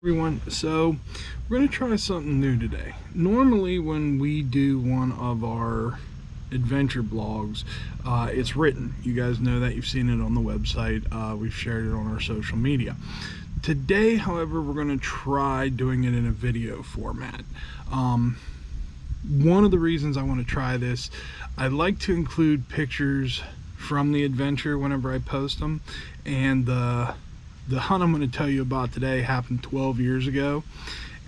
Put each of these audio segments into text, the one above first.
Everyone, so we're going to try something new today. Normally when we do one of our adventure blogs, it's written. You guys know that, you've seen it on the website, we've shared it on our social media. Today, however, we're going to try doing it in a video format. One of the reasons I want to try this, I like to include pictures from the adventure whenever I post them, and the hunt I'm going to tell you about today happened 12 years ago,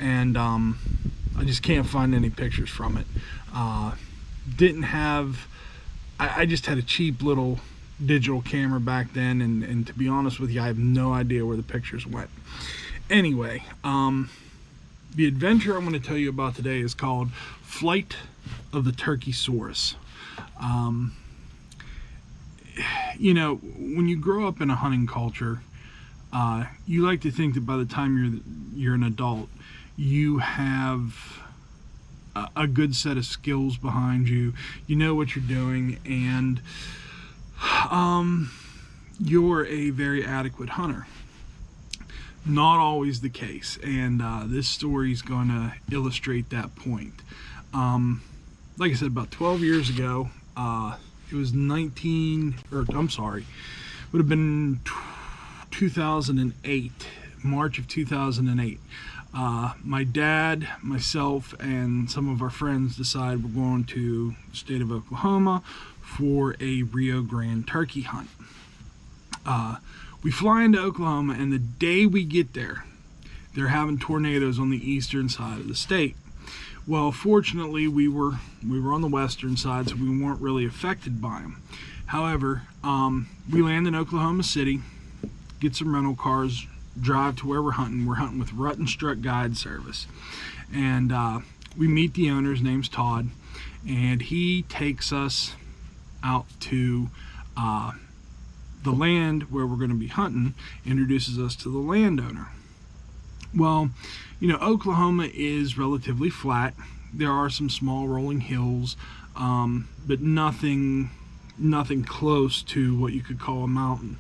and I just can't find any pictures from it. I just had a cheap little digital camera back then, and to be honest with you, I have no idea where the pictures went. Anyway, the adventure I'm going to tell you about today is called Flight of the Turkeysaurus. You know, when you grow up in a hunting culture, you like to think that by the time you're an adult, you have a good set of skills behind you. You know what you're doing, and you're a very adequate hunter. Not always the case, and this story is going to illustrate that point. Like I said, about 12 years ago, it was would have been 2008, March of 2008. My dad, myself, and some of our friends decided we're going to the state of Oklahoma for a Rio Grande turkey hunt. We fly into Oklahoma, and the day we get there, they're having tornadoes on the eastern side of the state. Well, fortunately, we were on the western side, so we weren't really affected by them. However, we land in Oklahoma City, get some rental cars, drive to where we're hunting. We're hunting with Rut and Strut Guide Service, and we meet the owner. His name's Todd, and he takes us out to the land where we're going to be hunting, introduces us to the landowner. Well, you know, Oklahoma is relatively flat. There are some small rolling hills, but nothing close to what you could call a mountain.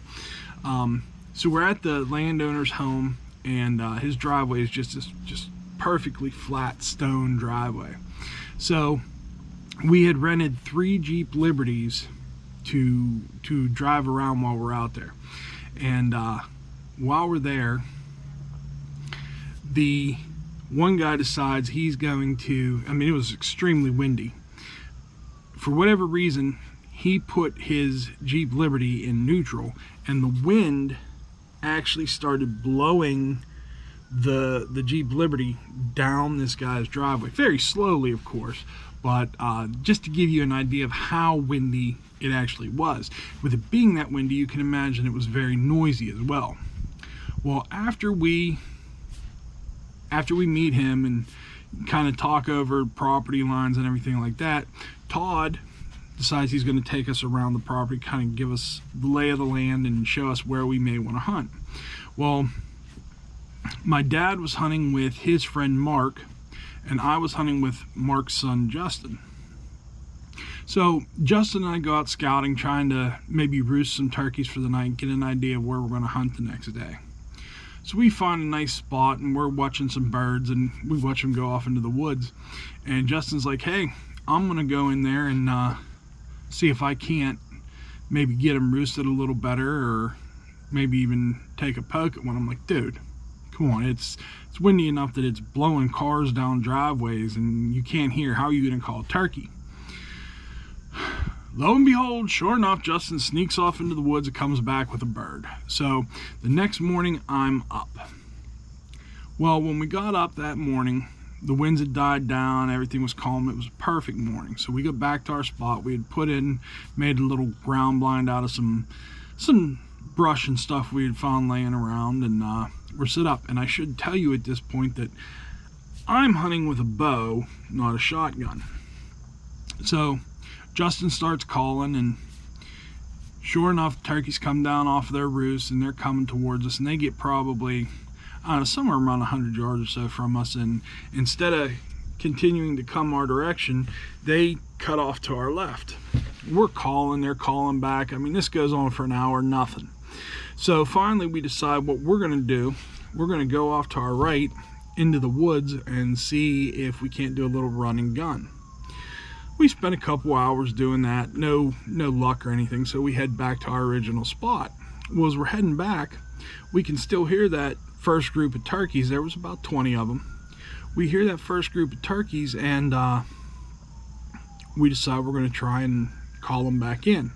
So we're at the landowner's home, and his driveway is just perfectly flat stone driveway. So we had rented 3 Jeep Liberties to drive around while we're out there. And while we're there, the one guy decides he's going to, it was extremely windy. For whatever reason, he put his Jeep Liberty in neutral, and the wind actually started blowing the Jeep Liberty down this guy's driveway, very slowly, of course, but just to give you an idea of how windy it actually was. With it being that windy, you can imagine it was very noisy as well. Well, after we meet him and kind of talk over property lines and everything like that, Todd decides he's going to take us around the property, kind of give us the lay of the land and show us where we may want to hunt. Well, my dad was hunting with his friend Mark, and I was hunting with Mark's son Justin. So Justin and I go out scouting, trying to maybe roost some turkeys for the night, get an idea of where we're going to hunt the next day. So we find a nice spot, and we're watching some birds, and we watch them go off into the woods. And Justin's like, hey, I'm going to go in there and see if I can't maybe get them roosted a little better, or maybe even take a poke at one. I'm like, dude, come on, it's windy enough that it's blowing cars down driveways and you can't hear. How are you going to call a turkey? Lo and behold, sure enough, Justin sneaks off into the woods and comes back with a bird. So the next morning, I'm up. Well, when we got up that morning, the winds had died down, everything was calm. It was a perfect morning. So we got back to our spot. We had made a little ground blind out of some brush and stuff we had found laying around, and we're set up. And I should tell you at this point that I'm hunting with a bow, not a shotgun. So Justin starts calling, and sure enough, turkeys come down off their roost, and they're coming towards us, and they get probably, I don't know, somewhere around 100 yards or so from us, and instead of continuing to come our direction, they cut off to our left. We're calling, they're calling back. This goes on for an hour, nothing. So finally we decide what we're going to do. we're going to go off to our right into the woods and see if we can't do a little run and gun. We spent a couple hours doing that, no luck or anything, so we head back to our original spot. Well, as we're heading back, we can still hear that first group of turkeys. There was about 20 of them. We hear that first group of turkeys, and we decide we're going to try and call them back in.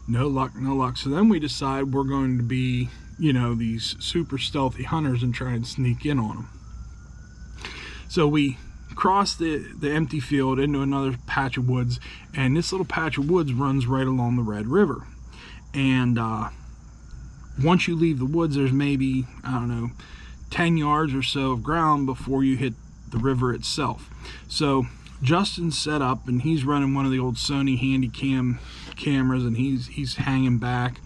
No luck, no luck. So then we decide we're going to be, you know, these super stealthy hunters and try and sneak in on them. So we cross the empty field into another patch of woods, and this little patch of woods runs right along the Red River. And once you leave the woods, there's maybe, I don't know, 10 yards or so of ground before you hit the river itself. So Justin's set up, and he's running one of the old Sony Handycam cameras, and he's hanging back,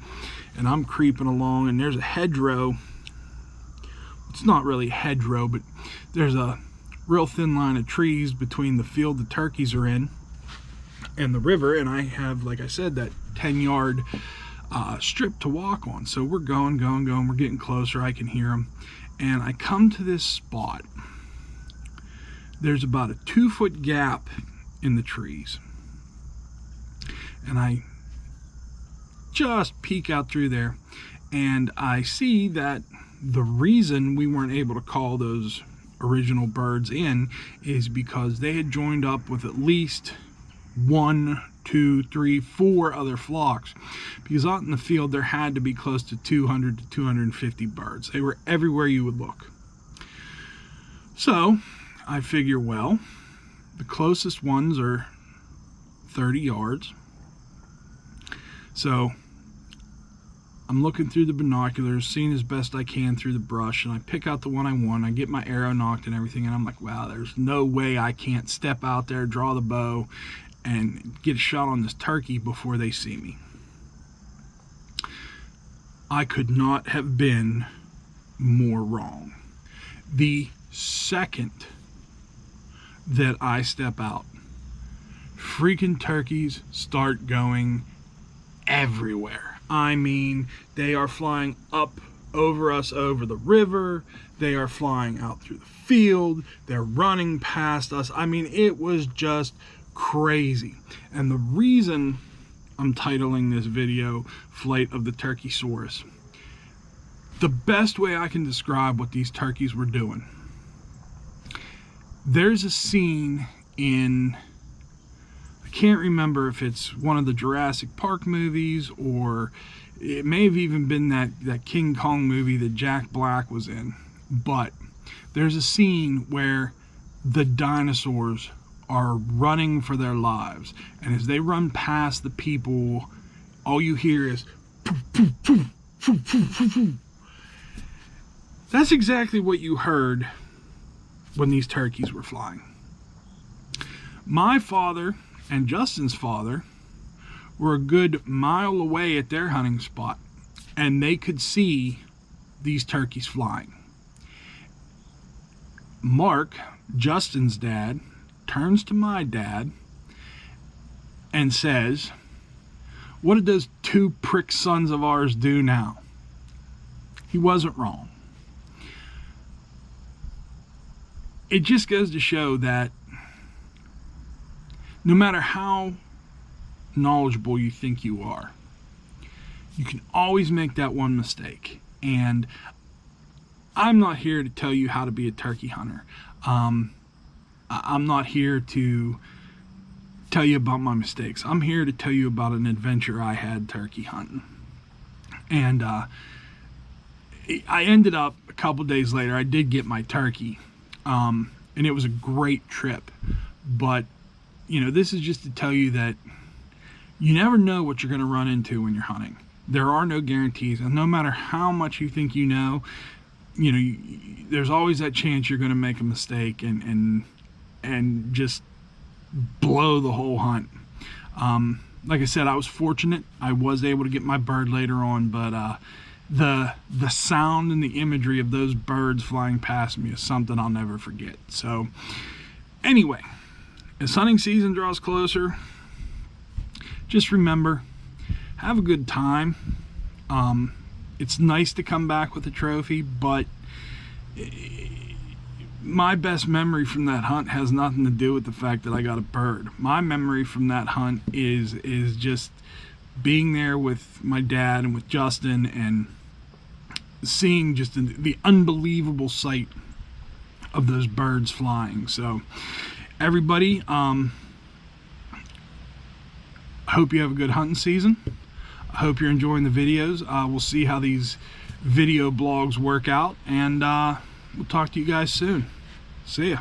and I'm creeping along, and there's a hedgerow. It's not really a hedgerow, but there's a real thin line of trees between the field the turkeys are in and the river, and I have, like I said, that 10-yard strip to walk on. So we're going, we're getting closer. I can hear them, and I come to this spot. There's about a 2-foot gap in the trees, and I just peek out through there, and I see that the reason we weren't able to call those original birds in is because they had joined up with at least 1, 2, 3, 4 other flocks, because out in the field there had to be close to 200 to 250 birds. They were everywhere you would look. So I figure, well, the closest ones are 30 yards. So I'm looking through the binoculars, seeing as best I can through the brush, and I pick out the one I want. I get my arrow knocked and everything, and I'm like, wow, there's no way I can't step out there, draw the bow, and get a shot on this turkey before they see me. I could not have been more wrong. The second that I step out, freaking turkeys start going everywhere. I mean, they are flying up over us over the river. They are flying out through the field. They're running past us. I mean, it was just crazy. And the reason I'm titling this video Flight of the Turkeysaurus, the best way I can describe what these turkeys were doing, there's a scene in, I can't remember if it's one of the Jurassic Park movies, or it may have even been that King Kong movie that Jack Black was in. But there's a scene where the dinosaurs are running for their lives, and as they run past the people, all you hear is poof, poof, poof, poof, poof, poof, poof. That's exactly what you heard when these turkeys were flying. My father and Justin's father were a good mile away at their hunting spot, and they could see these turkeys flying. Mark, Justin's dad, turns to my dad and says, "What did those 2 prick sons of ours do now?" He wasn't wrong. It just goes to show that no matter how knowledgeable you think you are, you can always make that one mistake. And I'm not here to tell you how to be a turkey hunter. I'm not here to tell you about my mistakes. I'm here to tell you about an adventure I had turkey hunting. And I ended up, a couple days later, I did get my turkey. And it was a great trip. But, you know, this is just to tell you that you never know what you're going to run into when you're hunting. There are no guarantees, and no matter how much you think you know, there's always that chance you're going to make a mistake and just blow the whole hunt. Like I said, I was fortunate. I was able to get my bird later on, but the sound and the imagery of those birds flying past me is something I'll never forget. So anyway, as hunting season draws closer, just remember, have a good time. It's nice to come back with a trophy, but my best memory from that hunt has nothing to do with the fact that I got a bird. My memory from that hunt is just being there with my dad and with Justin and seeing just the unbelievable sight of those birds flying. So everybody, I hope you have a good hunting season. I hope you're enjoying the videos. We'll see how these video blogs work out, and we'll talk to you guys soon. See ya.